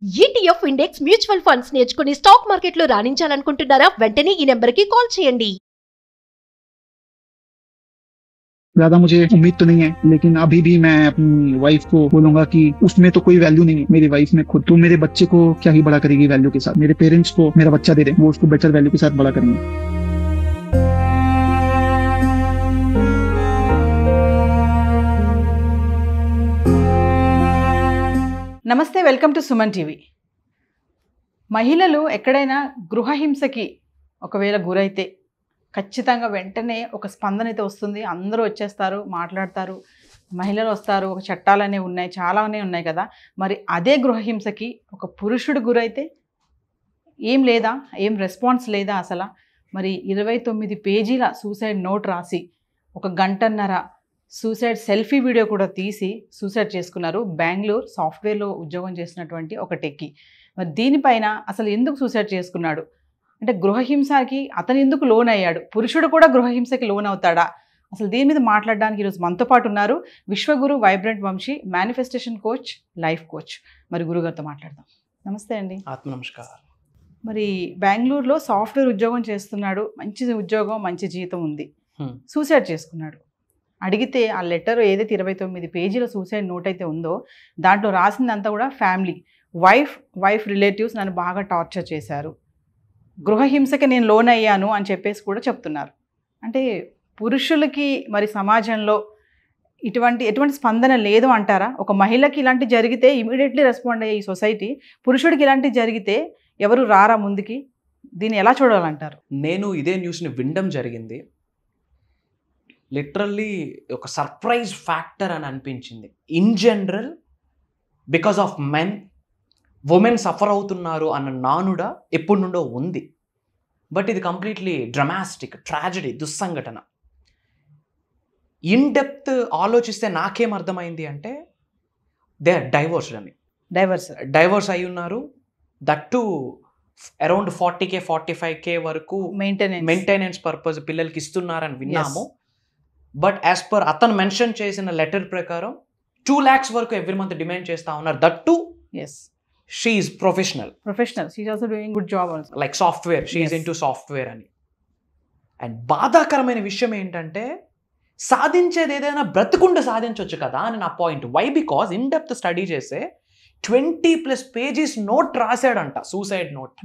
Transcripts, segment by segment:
ETF index mutual funds నేర్చుకుని stock మార్కెట్లో రాణించాలనుకుంటున్నారా? వెంటనే ఈ నెంబర్కి కాల్ చేయండి. ज्यादा मुझे उम्मीद तो नहीं है, लेकिन अभी भी मैं अपनी वाइफ को बोलूंगा कि उसमें तो कोई वैल्यू नहीं है, मेरी वाइफ में खुद। तो मेरे बच्चे को क्या ही बड़ा करेगी वैल्यू के साथ, मेरे पेरेंट्स को मेरा बच्चा दे दे, वो उसको बेटर वैल्यू के साथ बड़ा करेंगे। నమస్తే, వెల్కమ్ టు సుమన్ టీవీ. మహిళలు ఎక్కడైనా గృహహింసకి ఒకవేళ గురైతే ఖచ్చితంగా వెంటనే ఒక స్పందన అయితే వస్తుంది. అందరూ వచ్చేస్తారు, మాట్లాడతారు, మహిళలు వస్తారు, ఒక చట్టాలనే ఉన్నాయి, చాలానే ఉన్నాయి కదా. మరి అదే గృహహింసకి ఒక పురుషుడు గురైతే ఏం లేదా, ఏం రెస్పాన్స్ లేదా అసలు? మరి 29 పేజీల సూసైడ్ నోట్ రాసి 1 గంటన్నర సూసైడ్ సెల్ఫీ వీడియో కూడా తీసి సూసైడ్ చేసుకున్నారు బెంగళూరు సాఫ్ట్వేర్లో ఉద్యోగం చేసినటువంటి ఒక టెక్కీ. మరి దీనిపైన అసలు ఎందుకు సూసైడ్ చేసుకున్నాడు, అంటే గృహహింసకి అతను ఎందుకు లోన్ అయ్యాడు, పురుషుడు కూడా గృహహింసకి లోన్ అవుతాడా, అసలు దీని మీద మాట్లాడడానికి ఈరోజు మనతో పాటు ఉన్నారు Vishwaguru vibrant Vamshi, manifestation coach, life coach. మరి గురుగారితో మాట్లాడదాం. నమస్తే అండి. ఆత్మ నమస్కారం. మరి బెంగళూరులో సాఫ్ట్వేర్ ఉద్యోగం చేస్తున్నాడు, మంచి ఉద్యోగం, మంచి జీతం ఉంది, సూసైడ్ చేసుకున్నాడు. అడిగితే ఆ లెటర్ ఏదైతే 29 పేజీల సూసైడ్ నోట్ అయితే ఉందో దాంట్లో రాసిందంతా కూడా ఫ్యామిలీ, వైఫ్ రిలేటివ్స్ నన్ను బాగా టార్చర్ చేశారు, గృహహింసకి నేను లోన్ అయ్యాను అని చెప్పేసి కూడా చెప్తున్నారు. అంటే పురుషులకి మరి సమాజంలో ఎటువంటి స్పందన లేదు అంటారా? ఒక మహిళకి ఇలాంటి జరిగితే ఇమీడియట్లీ రెస్పాండ్ అయ్యే ఈ సొసైటీ, పురుషుడికి ఇలాంటివి జరిగితే ఎవరు రారా ముందుకి? దీన్ని ఎలా చూడాలంటారు? నేను ఇదే న్యూస్ని వినడం జరిగింది. లిటరల్లీ ఒక సర్ప్రైజ్ ఫ్యాక్టర్ అని అనిపించింది. In general because of women suffer అవుతున్నారు అన్న నానుడ ఎప్పటి నుండో ఉంది. బట్ ఇది కంప్లీట్లీ డ్రమాస్టిక్ ట్రాజడీ, దుస్సంఘటన. ఇన్ డెప్త్ ఆలోచిస్తే నాకేం అర్థమైంది అంటే దే ఆర్ డైవోర్స్డ్ అని. డైవోర్స్ అయి ఉన్నారు. That to around 40K 45K వరకు మెయింటెనెన్స్ పర్పస్ పిల్లలకి ఇస్తున్నారని విన్నాము. బట్ యాజ్ పర్ అతను మెన్షన్ చేసిన లెటర్ ప్రకారం 2 lakhs వరకు ఎవ్రీ మంత్ డిమాండ్ చేస్తా ఉన్నారు. That to she is professional, she is also doing good job also, like software, she is into software అని. అండ్ బాధాకరమైన విషయం ఏంటంటే సాధించేది ఏదైనా బ్రతుకుంటే సాధించవచ్చు కదా అని నా point. Why? Because in depth study చేసే 20+ పేజెస్ నోట్ రాశాడంట, suicide note.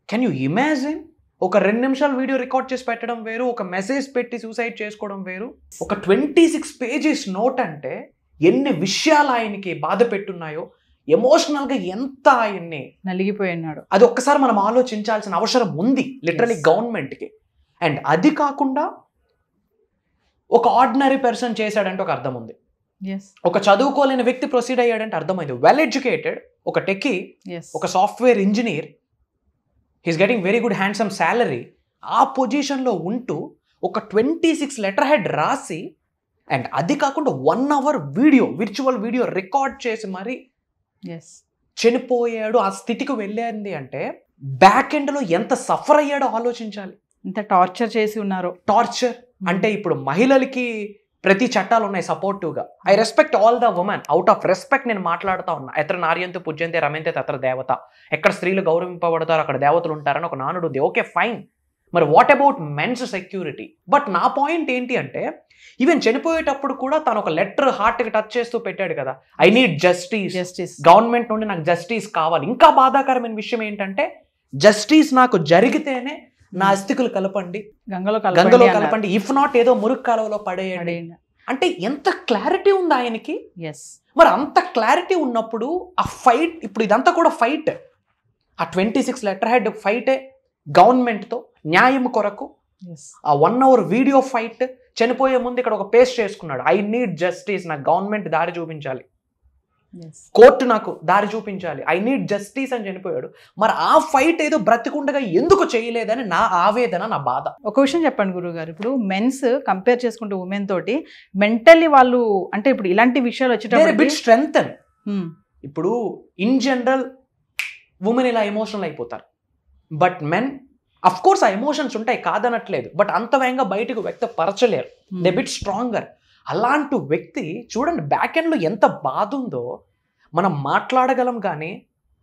Can you imagine? ఒక 2 నిమిషాల వీడియో రికార్డ్ చేసి పెట్టడం వేరు, ఒక మెసేజ్ పెట్టి సూసైడ్ చేసుకోవడం వేరు. ఒక 26 పేజెస్ నోట్ అంటే ఎన్ని విషయాలు ఆయనకి బాధ పెట్టున్నాయో, ఎమోషనల్గా ఎంత ఆయన్ని నలిగిపోయినాడు, అది ఒక్కసారి మనం ఆలోచించాల్సిన అవసరం ఉంది లిటరలీ గవర్నమెంట్కి. అండ్ అది కాకుండా ఒక ఆర్డినరీ పర్సన్ చేశాడంటే ఒక అర్థం ఉంది, ఒక చదువుకోలేని వ్యక్తి ప్రొసీడ్ అయ్యాడంటే అర్థమైంది. వెల్ ఎడ్యుకేటెడ్ ఒక టెక్కీ, ఒక software engineer, he's getting very good handsome salary. ఆ పొజిషన్లో ఉంటూ ఒక 26 లెటర్ హెడ్ రాసి, అండ్ అది కాకుండా 1 hour video, virtual video record చేసి మరి చనిపోయాడు. ఆ స్థితికి వెళ్ళేది అంటే బ్యాక్ ఎండ్లో ఎంత సఫర్ అయ్యాడో ఆలోచించాలి. ఎంత టార్చర్ చేసి ఉన్నారు. టార్చర్ అంటే ఇప్పుడు మహిళలకి ప్రతి చట్టాలు ఉన్నాయి సపోర్టివ్గా. I respect all the women, out of respect నేను మాట్లాడుతూ ఉన్నా. ఎత్ర నార్యంతో పూజ్యంతే రమ్యంతే తత్ర దేవత, ఎక్కడ స్త్రీలు గౌరవింపబడతారు అక్కడ దేవతలు ఉంటారని ఒక నానుడు ఉంది. ఓకే ఫైన్, మరి what about mens security? But నా పాయింట్ ఏంటి అంటే ఈవెన్ చనిపోయేటప్పుడు కూడా తను ఒక లెటర్ హార్ట్కి టచ్ చేస్తూ పెట్టాడు కదా, ఐ నీడ్ జస్టిస్, గవర్నమెంట్ నుండి నాకు జస్టిస్ కావాలి. ఇంకా బాధాకరమైన విషయం ఏంటంటే జస్టిస్ నాకు జరిగితేనే నా అస్థికులు కలపండి, గంగలో కలపండి, ఇఫ్ నాట్ ఏదో మురుగు కాలువలో పడేయండి. అంటే ఎంత క్లారిటీ ఉంది ఆయనకి. మరి అంత క్లారిటీ ఉన్నప్పుడు ఆ ఫైట్, ఇప్పుడు ఇదంతా కూడా ఫైట్, ఆ 26 లెటర్ హెడ్ ఫైటే గవర్నమెంట్తో న్యాయం కొరకు. ఆ 1 hour వీడియో ఫైట్, చనిపోయే ముందు ఇక్కడ ఒక పేస్ట్ చేసుకున్నాడు, ఐ నీడ్ జస్టిస్, నాకు గవర్నమెంట్ దారి చూపించాలి, కోర్టు నాకు దారి చూపించాలి, ఐ నీడ్ జస్టిస్ అని చనిపోయాడు. మరి ఆ ఫైట్ ఏదో బ్రతికుండగా ఎందుకు చేయలేదని నా ఆవేదన, నా బాధ. ఒక విషయం చెప్పండి గురుగారు, ఇప్పుడు మెన్స్ కంపేర్ చేసుకుంటే ఉమెన్ తోటి మెంటల్లీ వాళ్ళు, అంటే ఇప్పుడు ఇలాంటి విషయాలు వచ్చేటప్పుడు స్ట్రెంగ్త్. ఇప్పుడు ఇన్ జనరల్ ఉమెన్ ఇలా ఎమోషనల్ అయిపోతారు, బట్ మెన్ అఫ్ కోర్స్ ఆ ఎమోషన్స్ ఉంటాయి కాదనట్లేదు, బట్ అంత వేగంగా బయటకు వ్యక్తపరచలేరు. They bit stronger. అలాంటి వ్యక్తి చూడండి బ్యాక్ ఎండ్లో ఎంత బాధ ఉందో. మనం మాట్లాడగలం కానీ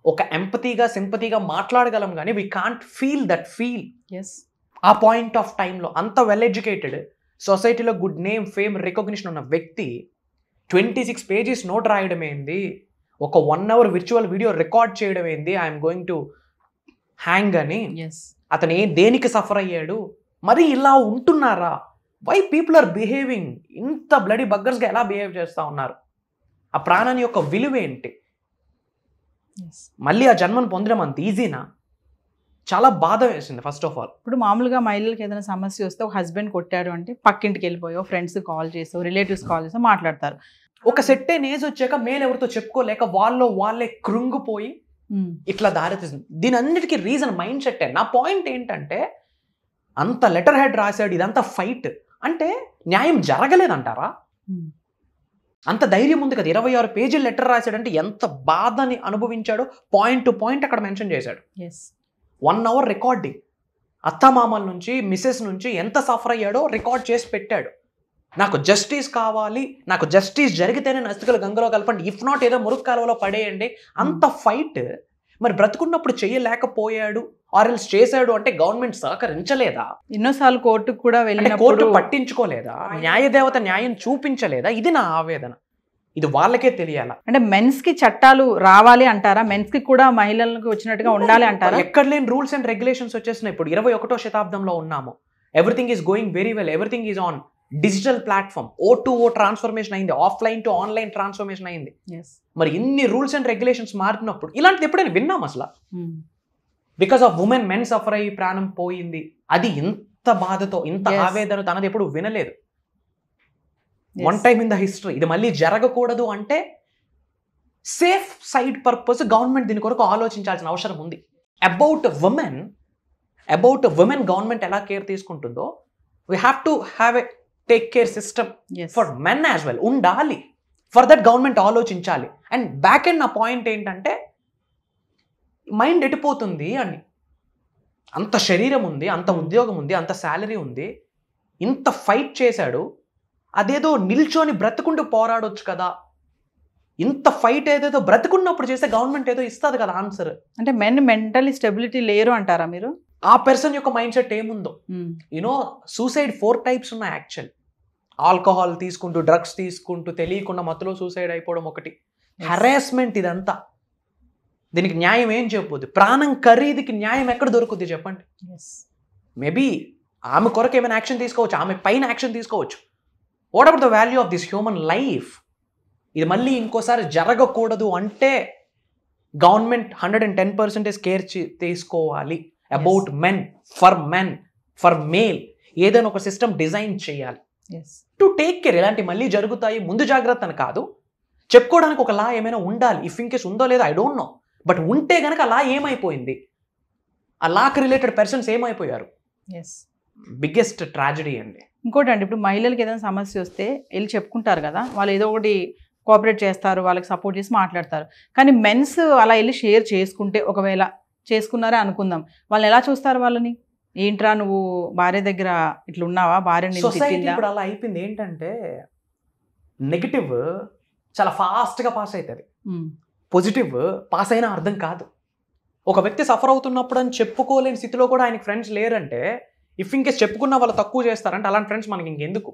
ఒక ఎంపతీగా సింపతీగా మాట్లాడగలం కానీ we can't feel that feel as a point of టైంలో. అంత వెల్ ఎడ్యుకేటెడ్, సొసైటీలో గుడ్ నేమ్, ఫేమ్, రికగ్నిషన్ ఉన్న వ్యక్తి 26 pages నోట్ రాయడం ఏంది, ఒక 1 hour విర్చువల్ వీడియో రికార్డ్ చేయడం ఏంది, ఐఎమ్ గోయింగ్ టు హ్యాంగ్ అని. ఎస్ అతను దేనికి సఫర్ అయ్యాడు? మరి ఇలా ఉంటున్నారా? వై పీపుల్ ఆర్ బిహేవింగ్ ఇంత బ్లడీ బగ్గర్స్గా ఎలా బిహేవ్ చేస్తూ ఉన్నారు? ఆ ప్రాణాన్ని యొక్క విలువ ఏంటి? ఎస్ మళ్ళీ ఆ జన్మను పొందడం అంత ఈజీనా? చాలా బాధ వేసింది ఫస్ట్ ఆఫ్ ఆల్. ఇప్పుడు మామూలుగా మహిళలకు ఏదైనా సమస్య వస్తే ఒక హస్బెండ్ కొట్టాడు అంటే పక్కింటికి వెళ్ళిపోయో, ఫ్రెండ్స్ కాల్ చేసో, రిలేటివ్స్ కాల్ చేసో మాట్లాడతారు. ఒక సెట్ ఏజ్ వచ్చాక మేలు ఎవరితో చెప్పుకోలేక వాళ్ళే కృంగిపోయి ఇట్లా దారితీస్తుంది. దీని అన్నిటికీ రీజన్ మైండ్ సెట్. నా పాయింట్ ఏంటంటే, అంత లెటర్ హెడ్ రాశాడు, ఇదంతా ఫైట్ అంటే న్యాయం జరగలేదంటారా? అంత ధైర్యం ఉంది కదా, 26 pages లెటర్ రాశాడంటే ఎంత బాధని అనుభవించాడో పాయింట్ టు పాయింట్ అక్కడ మెన్షన్ చేశాడు. ఎస్ 1 hour రికార్డింగ్, అత్తమామల నుంచి మిస్సెస్ నుంచి ఎంత సఫర్ అయ్యాడో రికార్డ్ చేసి పెట్టాడు. నాకు జస్టిస్ కావాలి, నాకు జస్టిస్ జరిగితేనే నస్తికలు గంగలో కలపండి, ఇఫ్ నాట్ ఏదో మురుగు కాలువలో పడేయండి. అంత ఫైట్ మరి బ్రతుకున్నప్పుడు చేయలేకపోయాడు, ఆర్ఎల్స్ చేశాడు అంటే గవర్నమెంట్ సహకరించలేదా? ఎన్నోసార్లు కోర్టుకు కూడా అంటే వెళ్ళినప్పుడు కోర్టు పట్టించుకోలేదా? న్యాయదేవత న్యాయం చూపించలేదా? ఇది నా ఆవేదన. ఇది వాళ్ళకే తెలియాలా. అంటే మెన్స్ కి చట్టాలు రావాలి అంటారా? మెన్స్ కి కూడా మహిళలకు వచ్చినట్టుగా ఉండాలి అంటారా? ఎక్కడ లేని రూల్స్ అండ్ రెగ్యులేషన్స్ వచ్చేసినాయి. ఇప్పుడు 21వ శతాబ్దంలో ఉన్నాము. Everything is going very well, everything is on digital platform. O2O transformation అయింది, ఆఫ్లైన్ టు ఆన్లైన్ ట్రాన్స్ఫర్మేషన్ అయింది. మరి ఇన్ని రూల్స్ అండ్ రెగ్యులేషన్స్ మారుతున్నప్పుడు ఇలాంటిది ఎప్పుడైనా విన్నాం అసలు? Because of women men suffer అయ్యి ప్రాణం పోయింది, అది ఇంత బాధతో ఇంత ఆవేదన తనది ఎప్పుడు వినలేదు. One time in the history. ఇది మళ్ళీ జరగకూడదు అంటే సేఫ్ సైడ్ పర్పస్ గవర్నమెంట్ దీని కొరకు ఆలోచించాల్సిన అవసరం ఉంది. అబౌట్ ఉమెన్ గవర్నమెంట్ ఎలా కేర్ తీసుకుంటుందో we have to have a take care system for men as well ఉండాలి. ఫర్ దట్ గవర్నమెంట్ ఆలోచించాలి. అండ్ బ్యాక్ ఎండ్ నా పాయింట్ ఏంటంటే, మైండ్ ఎట్టిపోతుంది అని. అంత శరీరం ఉంది, అంత ఉద్యోగం ఉంది, అంత శాలరీ ఉంది, ఇంత ఫైట్ చేశాడు, అదేదో నిల్చొని బ్రతుకుంటూ పోరాడొచ్చు కదా. ఇంత ఫైట్ ఏదేదో బ్రతుకున్నప్పుడు చేస్తే గవర్నమెంట్ ఏదో ఇస్తుంది కదా ఆన్సర్. అంటే మెన్ మెంటలీ స్టెబిలిటీ లేరు అంటారా మీరు? ఆ పర్సన్ యొక్క మైండ్ సెట్ ఏముందో. యూనో సూసైడ్ 4 types ఉన్నాయి యాక్చువల్. ఆల్కహాల్ తీసుకుంటూ, డ్రగ్స్ తీసుకుంటూ, తెలియకుండా మత్తులో సూసైడ్ అయిపోవడం ఒకటి. హెరాస్మెంట్ ఇదంతా. దీనికి న్యాయం ఏం చెప్పొద్దు. ప్రాణం ఖరీదుకి న్యాయం ఎక్కడ దొరుకుద్ది చెప్పండి? మేబీ ఆమె కొరకు ఏమైనా యాక్షన్ తీసుకోవచ్చు, ఆమె పైన యాక్షన్ తీసుకోవచ్చు. What about the value of this human life? ఇది మళ్ళీ ఇంకోసారి జరగకూడదు అంటే గవర్నమెంట్ 110% కేర్ తీసుకోవాలి అబౌట్ మెన్, ఫర్ మేల్. ఏదైనా ఒక సిస్టమ్ డిజైన్ చేయాలి టు టేక్ కేర్. ఇలాంటి మళ్ళీ జరుగుతాయి, ముందు జాగ్రత్త అని కాదు, చెప్పుకోవడానికి ఒక లా ఏమైనా ఉండాలి. ఇఫ్ ఇన్ కేస్ ఉందో లేదో ఐ డోంట్ నో, బట్ ఉంటే కనుక ఆ లా ఏమైపోయింది, ఆ లాకి రిలేటెడ్ పర్సన్స్ ఏమైపోయారు? బిగ్గెస్ట్ ట్రాజడీ అండి. ఇంకోటి అండి, ఇప్పుడు మహిళలకు ఏదైనా సమస్య వస్తే వెళ్ళి చెప్పుకుంటారు కదా, వాళ్ళు ఏదో ఒకటి కోఆపరేట్ చేస్తారు, వాళ్ళకి సపోర్ట్ చేసి మాట్లాడతారు. కానీ మెన్స్ అలా వెళ్ళి షేర్ చేసుకుంటే, ఒకవేళ చేసుకున్నారే అనుకుందాం, వాళ్ళని ఎలా చూస్తారు? వాళ్ళని ఏంట్రా నువ్వు భార్య దగ్గర ఇట్లా ఉన్నావా, భార్య సొసైటీ ఇప్పుడు అలా అయిపోయింది. ఏంటంటే నెగిటివ్ చాలా ఫాస్ట్గా పాస్ అవుతుంది, పాజిటివ్ పాస్ అయినా అర్థం కాదు. ఒక వ్యక్తి సఫర్ అవుతున్నప్పుడు అని చెప్పుకోలేని స్థితిలో కూడా ఆయనకి ఫ్రెండ్స్ లేరంటే, ఇఫ్ ఇన్ కేస్ చెప్పుకున్న వాళ్ళు తక్కువ చేస్తారంటే అలాంటి ఫ్రెండ్స్ మనకి ఇంకెందుకు?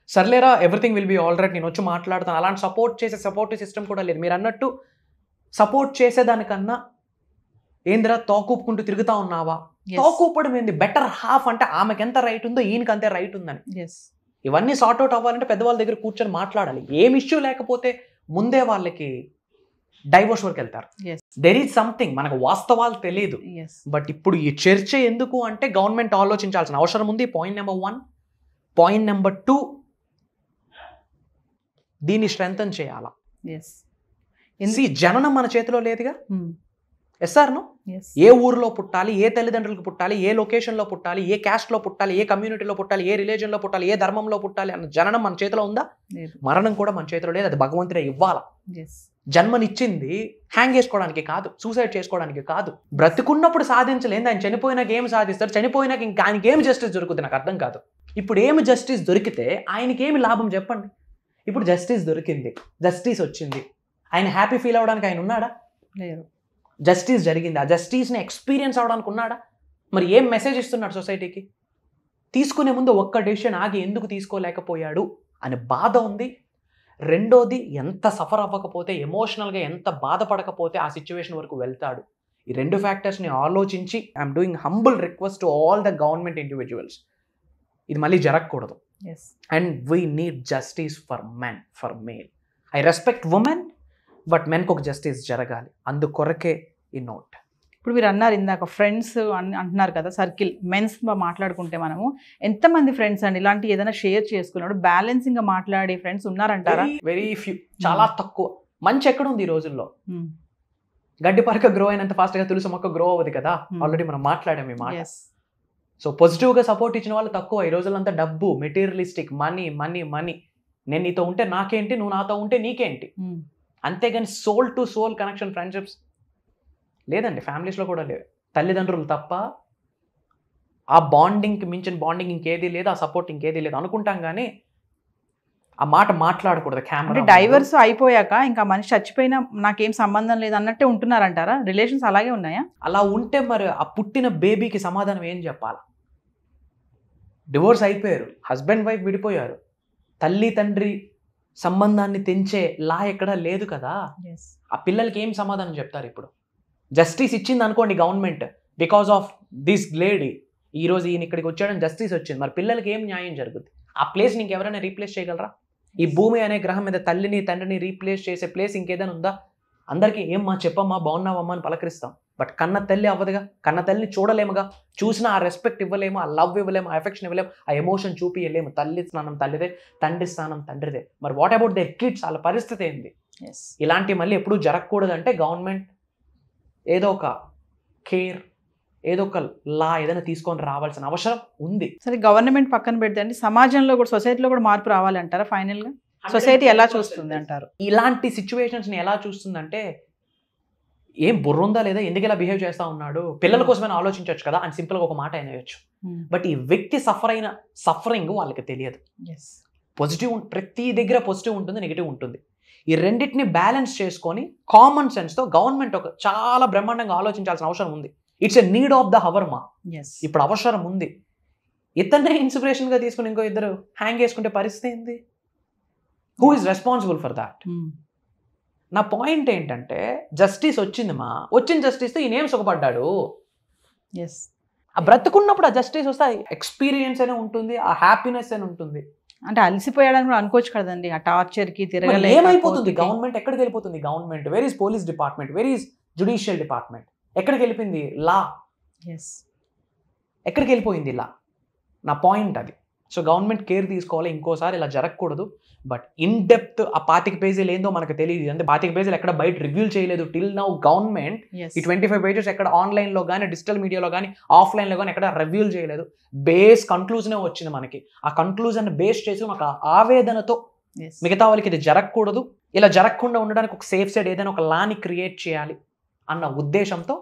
సర్లేరా everything will be all right, నేను వచ్చి మాట్లాడతాను, అలాంటి సపోర్టివ్ సిస్టమ్ కూడా లేదు. మీరు అన్నట్టు సపోర్ట్ చేసేదానికన్నా ఏందిరా తోకూపుకుంటూ తిరుగుతా ఉన్నావా? తోకూపడం ఏంది? బెటర్ హాఫ్ అంటే ఆమెకి ఎంత రైట్ ఉందో ఈయనకి అంతే రైట్ ఉందని. ఇవన్నీ సార్ట్అవుట్ అవ్వాలంటే పెద్దవాళ్ళ దగ్గర కూర్చొని మాట్లాడాలి. ఏం ఇష్యూ లేకపోతే ముందే వాళ్ళకి డైవోర్స్ వరకు వెళ్తారు. దెర్ ఈజ్ సంథింగ్, మనకు వాస్తవాలు తెలియదు. బట్ ఇప్పుడు ఈ చర్చ ఎందుకు అంటే గవర్నమెంట్ ఆలోచించాల్సిన అవసరం ఉంది. Point number 1. పాయింట్ నెంబర్ 2, దీన్ని స్ట్రెంథన్ చేయాలా? జననం మన చేతిలో లేదుగా. ఎస్ఆర్నో ఏ ఊరిలో పుట్టాలి, ఏ తల్లిదండ్రులకు పుట్టాలి, ఏ లొకేషన్లో పుట్టాలి, ఏ క్యాస్ట్లో పుట్టాలి, ఏ కమ్యూనిటీలో పుట్టాలి, ఏ రిలీజన్లో పుట్టాలి, ఏ ధర్మంలో పుట్టాలి అన్న జననం మన చేతిలో ఉందా? మరణం కూడా మన చేతిలో లేదు, అది భగవంతుడే ఇవ్వాలా. జన్మనిచ్చింది హ్యాంగ్ చేసుకోవడానికి కాదు, సూసైడ్ చేసుకోవడానికి కాదు. బ్రతుకున్నప్పుడు సాధించలేదు, ఆయన చనిపోయినాక ఏం సాధిస్తారు? చనిపోయినాక ఇంకా ఆయనకి ఏమి జస్టిస్ దొరుకుతుంది? నాకు అర్థం కాదు. ఇప్పుడు ఏమి జస్టిస్ దొరికితే ఆయనకి ఏమి లాభం చెప్పండి? ఇప్పుడు జస్టిస్ దొరికింది, జస్టిస్ వచ్చింది, ఆయన హ్యాపీ ఫీల్ అవ్వడానికి ఆయన ఉన్నాడా? లేరు. జస్టిస్ జరిగింది, ఆ జస్టిస్ని ఎక్స్పీరియన్స్ అవ్వడానికి ఉన్నాడా? మరి ఏం మెసేజ్ ఇస్తున్నాడు సొసైటీకి? తీసుకునే ముందు ఒక్క డెసిషన్ ఆగి ఎందుకు తీసుకోలేకపోయాడు అనే బాధ ఉంది. రెండోది, ఎంత సఫర్ అవ్వకపోతే, ఎమోషనల్గా ఎంత బాధపడకపోతే ఆ సిచ్యువేషన్ వరకు వెళ్తాడు. ఈ రెండు ఫ్యాక్టర్స్ని ఆలోచించి I'm doing humble request to all the government individuals, ఇది మళ్ళీ జరగకూడదు. And we need justice for men, for male. I respect women, but మెన్కి ఒక జస్టిస్ జరగాలి. అందుకొరకే ఈ నోట్. ఇప్పుడు మీరు అన్నారు ఇందాక ఫ్రెండ్స్ అంటున్నారు కదా, సర్కిల్ మెన్స్ మాట్లాడుకుంటే మనము ఎంతమంది ఫ్రెండ్స్ అండి ఇలాంటి ఏదైనా షేర్ చేసుకున్నాడు బ్యాలెన్సింగ్ గా మాట్లాడే ఫ్రెండ్స్ ఉన్నారంటారా? వెరీ ఫ్యూ, చాలా తక్కువ. మంచి ఎక్కడ ఉంది ఈ రోజుల్లో? గడ్డి పరక గ్రో అయినంత ఫాస్ట్ గా తులసి మొక్క గ్రో అవ్వదు కదా. ఆల్రెడీ మనం మాట్లాడాము ఈ మాట. సో పాజిటివ్ గా సపోర్ట్ ఇచ్చిన వాళ్ళు తక్కువ. ఈ రోజుల్లో అంతా డబ్బు, మెటీరియలిస్టిక్, మనీ మనీ మనీ. నేను నీతో ఉంటే నాకేంటి, నువ్వు నాతో ఉంటే నీకేంటి, అంతేగాని soul to soul connection, friendships లేదండి. ఫ్యామిలీస్లో కూడా లేదు. తల్లిదండ్రులు తప్ప ఆ బాండింగ్కి మించిన బాండింగ్ ఇంకేది లేదు, ఆ సపోర్ట్ ఇంకేది లేదు అనుకుంటాం. కానీ ఆ మాట మాట్లాడకూడదు. కెమెరా డైవర్స్ అయిపోయాక ఇంకా మనిషి చచ్చిపోయినా నాకేం సంబంధం లేదు అన్నట్టే ఉంటున్నారంటారా? రిలేషన్స్ అలాగే ఉన్నాయా? అలా ఉంటే మరి ఆ పుట్టిన బేబీకి సమాధానం ఏం చెప్పాలా? డివోర్స్ అయిపోయారు, హస్బెండ్ వైఫ్ విడిపోయారు, తల్లి తండ్రి సంబంధాన్ని తెంచే లా ఎక్కడా లేదు కదా. ఆ పిల్లలకి ఏం సమాధానం చెప్తారు? ఇప్పుడు జస్టిస్ ఇచ్చింది అనుకోండి government, because of this lady, ఈరోజు ఈయన ఇక్కడికి వచ్చాడని జస్టిస్ వచ్చింది. మరి పిల్లలకి ఏం న్యాయం జరుగుతుంది? ఆ ప్లేస్ నీకు ఎవరైనా రీప్లేస్ చేయగలరా? ఈ భూమి అనే గ్రహం మీద తల్లిని తండ్రిని రీప్లేస్ చేసే ప్లేస్ ఇంకేదైనా ఉందా? అందరికీ ఏమ్మా చెప్పమ్మా బాగున్నావమ్మా అని పలకరిస్తాం, బట్ కన్న తల్లి అవ్వదుగా. కన్న తల్లిని చూడలేముగా. చూసినా ఆ రెస్పెక్ట్ ఇవ్వలేము, ఆ లవ్ ఇవ్వలేము, ఆ ఎఫెక్షన్ ఇవ్వలేము, ఆ ఎమోషన్ చూపియలేము. తల్లి స్థానం తల్లిదే, తండ్రి స్థానం తండ్రిదే. మరి వాట్ అబౌట్ దేర్ కిడ్స్? వాళ్ళ పరిస్థితి ఏంది? ఇలాంటివి మళ్ళీ ఎప్పుడూ జరగకూడదంటే గవర్నమెంట్ ఏదో ఒక కేర్, ఏదో ఒక లా ఏదైనా తీసుకొని రావాల్సిన అవసరం ఉంది. సరే, గవర్నమెంట్ పక్కన పెడితే అండి సమాజంలో కూడా, సొసైటీలో కూడా మార్పు రావాలి అంటారా? ఫైనల్ గా సొసైటీ ఎలా చూస్తుంది అంటారు? ఇలాంటి సిచ్యువేషన్స్ ని ఎలా చూస్తుందంటే, ఏం బుర్ర ఉందా లేదా, ఎందుకు ఇలా బిహేవ్ చేస్తా ఉన్నాడు, పిల్లల కోసమైనా ఆలోచించవచ్చు కదా అని సింపుల్గా ఒక మాట అనేయచ్చు. బట్ ఈ వ్యక్తి సఫరింగ్ వాళ్ళకి తెలియదు. పాజిటివ్, ప్రతి దగ్గర పాజిటివ్ ఉంటుంది, నెగిటివ్ ఉంటుంది. ఈ రెండింటిని బ్యాలెన్స్ చేసుకొని కామన్ సెన్స్తో గవర్నమెంట్ ఒక చాలా బ్రహ్మాండంగా ఆలోచించాల్సిన అవసరం ఉంది. It's a need of the hour మా. ఇప్పుడు అవసరం ఉంది. ఇతన్నే ఇన్స్పిరేషన్గా తీసుకుని ఇంకో ఇద్దరు హ్యాంగ్ చేసుకుంటే పరిస్థితి ఏంది? Who is responsible for that? నా పాయింట్ ఏంటంటే, జస్టిస్ వచ్చింది మా, వచ్చిన జస్టిస్తో ఈయన ఏం సుఖపడ్డాడు? ఆ బ్రతుకున్నప్పుడు ఆ జస్టిస్ వస్తే ఎక్స్పీరియన్స్ అయినా ఉంటుంది, ఆ హ్యాపీనెస్ అయినా ఉంటుంది. అంటే అలసిపోయాడని కూడా అనుకోవచ్చు కదండి, ఆ టార్చర్ కి తిరగలేదు. ఏమైపోతుంది? గవర్నమెంట్ ఎక్కడికి వెళ్ళిపోతుంది? Government where is police department, where is judicial department? ఎక్కడికి వెళ్ళిపోయింది లా? ఎక్కడికి వెళ్ళిపోయింది లా? నా పాయింట్ అది. సో గవర్నమెంట్ కేర్ తీసుకోవాలి, ఇంకోసారి ఇలా జరగకూడదు. బట్ ఇన్ డెప్త్ ఆ 25 పేజీలు ఏందో మనకు తెలియదు. అంటే 25 పేజీలు ఎక్కడ బయట రివ్యూ చేయలేదు టిల్ నౌ గవర్నమెంట్. ఈ 25 పేజెస్ ఎక్కడ ఆన్లైన్లో కానీ, డిజిటల్ మీడియాలో కానీ, ఆఫ్లైన్లో కానీ ఎక్కడ రివ్యూలు చేయలేదు. బేస్ కన్క్లూజనే వచ్చింది మనకి. ఆ కన్క్లూజన్ బేస్ చేసి ఒక ఆవేదనతో మిగతా వాళ్ళకి ఇది జరగకూడదు, ఇలా జరగకుండా ఉండడానికి ఒక సేఫ్ సైడ్ ఏదైనా ఒక లాని క్రియేట్ చేయాలి అన్న ఉద్దేశంతో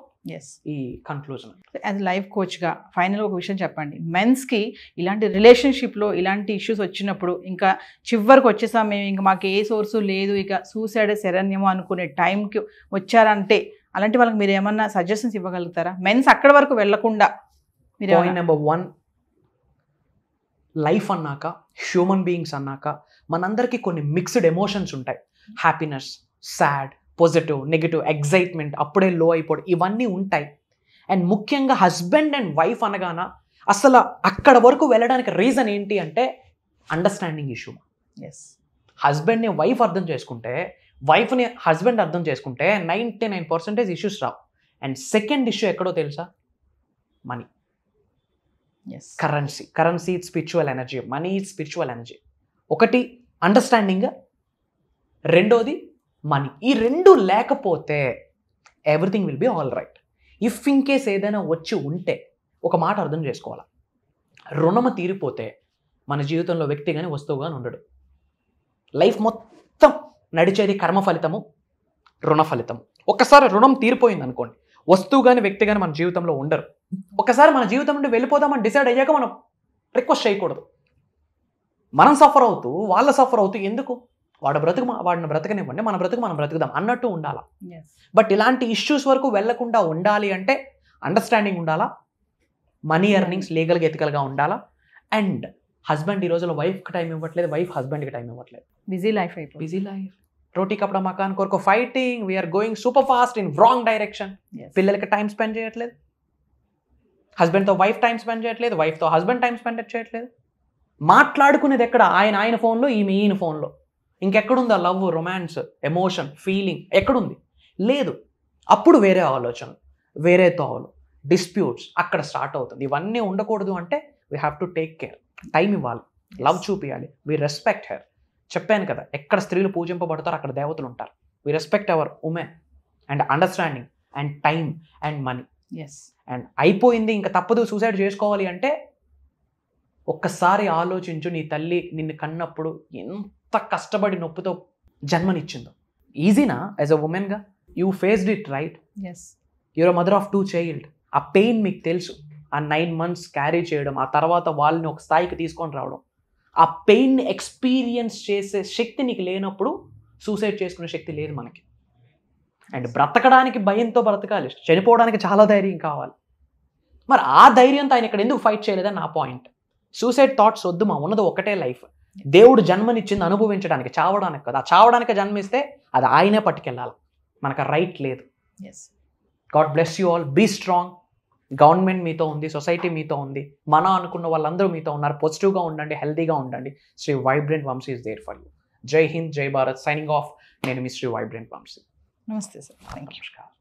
ఈ కన్క్లూజన్. యాజ్ లైఫ్ కోచ్గా ఫైనల్ ఒక విషయం చెప్పండి. మెన్స్కి ఇలాంటి రిలేషన్షిప్లో ఇలాంటి ఇష్యూస్ వచ్చినప్పుడు, ఇంకా చివరికి వచ్చేసాం మేము, ఇంకా మాకు ఏ సోర్సు లేదు, ఇక సూసైడ్ శరణ్యము అనుకునే టైంకి వచ్చారంటే అలాంటి వాళ్ళకి మీరు ఏమన్నా సజెషన్స్ ఇవ్వగలుగుతారా? మెన్స్ అక్కడి వరకు వెళ్లకుండా. పాయింట్ నెంబర్ 1, లైఫ్ అన్నాక, హ్యూమన్ బీయింగ్స్ అన్నాక మనందరికీ కొన్ని మిక్స్డ్ ఎమోషన్స్ ఉంటాయి. Happiness, sad, positive, negative, excitement, అప్పుడే లో అయిపోవడం, ఇవన్నీ ఉంటాయి. అండ్ ముఖ్యంగా హస్బెండ్ అండ్ వైఫ్ అనగాన అసలు అక్కడ వరకు వెళ్ళడానికి రీజన్ ఏంటి అంటే అండర్స్టాండింగ్ ఇష్యూ. హస్బెండ్ని వైఫ్ అర్థం చేసుకుంటే, వైఫ్ని హస్బెండ్ అర్థం చేసుకుంటే 99% issues Rao. And second issue ఎక్కడో తెలుసా? Money. Currency it spiritual energy, money it spiritual energy. ఒకటి అండర్స్టాండింగ్, రెండోది మనీ. ఈ రెండు లేకపోతే everything will be all right. If in case ఏదైనా వచ్చి ఉంటే ఒక మాట అర్థం చేసుకోవాలి, రుణము తీరిపోతే మన జీవితంలో వ్యక్తి కానీ వస్తువు కానీ ఉండడు. లైఫ్ మొత్తం నడిచేది కర్మ ఫలితము, రుణ ఫలితము. ఒకసారి రుణం తీరిపోయింది అనుకోండి, వస్తువు కానీ వ్యక్తి కానీ మన జీవితంలో ఉండరు. ఒకసారి మన జీవితం నుండి వెళ్ళిపోదామని డిసైడ్ అయ్యాక మనం రిక్వెస్ట్ చేయకూడదు. మనం సఫర్ అవుతూ వాళ్ళ సఫర్ అవుతూ ఎందుకు? వాడిని బ్రతకనివ్వండి, మన బ్రతుకు మనం బ్రతుకుదాం అన్నట్టు ఉండాలా. ఎస్ బట్ ఇలాంటి ఇష్యూస్ వరకు వెళ్లకుండా ఉండాలి అంటే అండర్స్టాండింగ్ ఉండాలా, మనీ ఎర్నింగ్స్ లీగల్గా ఎథికల్గా ఉండాలా. అండ్ హస్బెండ్ ఈ రోజుల్లో వైఫ్కి టైం ఇవ్వట్లేదు, వైఫ్ హస్బెండ్కి టైం ఇవ్వట్లేదు. బిజీ లైఫ్ అయిపోయింది. బిజీ లైఫ్, రోటీ కపడా మకాన్ కొరకు fighting, we are going super fast in wrong direction. పిల్లలకి టైం స్పెండ్ చేయట్లేదు, హస్బెండ్తో వైఫ్ టైం స్పెండ్ చేయట్లేదు, వైఫ్తో హస్బెండ్ టైం స్పెండ్ చేయట్లేదు. మాట్లాడుకునేది ఎక్కడ? ఆయన ఫోన్లో, ఈయన ఫోన్లో. ఇంకెక్కడుంది ఆ లవ్, రొమాన్స్, ఎమోషన్, ఫీలింగ్? ఎక్కడుంది? లేదు. అప్పుడు వేరే ఆలోచన, వేరే థాట్లు, డిస్ప్యూట్స్ అక్కడ స్టార్ట్ అవుతుంది. ఇవన్నీ ఉండకూడదు అంటే we have to take care, time ఇవ్వాలి, లవ్ చూపించాలి, వీ రెస్పెక్ట్ హెర్. చెప్పాను కదా, ఎక్కడ స్త్రీలు పూజింపబడతారో అక్కడ దేవతలు ఉంటారు. We respect our women and understanding and time and money. Yes and అయిపోయింది, ఇంకా తప్పదు సూసైడ్ చేసుకోవాలి అంటే ఒక్కసారి ఆలోచించు, నీ తల్లి నిన్ను కన్నప్పుడు ఎంత కష్టపడి నొప్పితో జన్మనిచ్చిందో. ఈజీనా యాజ్ అ ఉమెన్గా? You faced it right, yes your mother of 2 child. ఆ పెయిన్ మీకు తెలుసు. ఆ 9 months క్యారీ చేయడం, ఆ తర్వాత వాళ్ళని ఒక స్థాయికి తీసుకొని రావడం, ఆ పెయిన్ ఎక్స్పీరియన్స్ చేసే శక్తి నీకు లేనప్పుడు సూసైడ్ చేసుకునే శక్తి లేదు మనకి. అండ్ బ్రతకడానికి భయంతో బ్రతకాలి, చనిపోవడానికి చాలా ధైర్యం కావాలి. మరి ఆ ధైర్యంతో ఆయన ఇక్కడ ఎందుకు ఫైట్ చేయలేదని నా పాయింట్. సూసైడ్ థాట్స్ వద్దు, మా ఉన్నది ఒకటే లైఫ్. దేవుడు జన్మనిచ్చింది అనుభవించడానికి, చావడానికి కదా. ఆ చావడానికి జన్మిస్తే అది ఆయనే పట్టుకెళ్ళాలి, మనకు రైట్ లేదు. Yes god bless you all, be strong. Government మీతో ఉంది, సొసైటీ మీతో ఉంది, మన అనుకున్న వాళ్ళందరూ మీతో ఉన్నారు. పాజిటివ్గా ఉండండి, హెల్తీగా ఉండండి. Shri vibrant Vamshi is there for you. Jai Hind, జై భారత్. Signing off. నేను మీ శ్రీ వైబ్రెంట్ వంశీ. నమస్తే సార్. Thank you. నమస్కారం.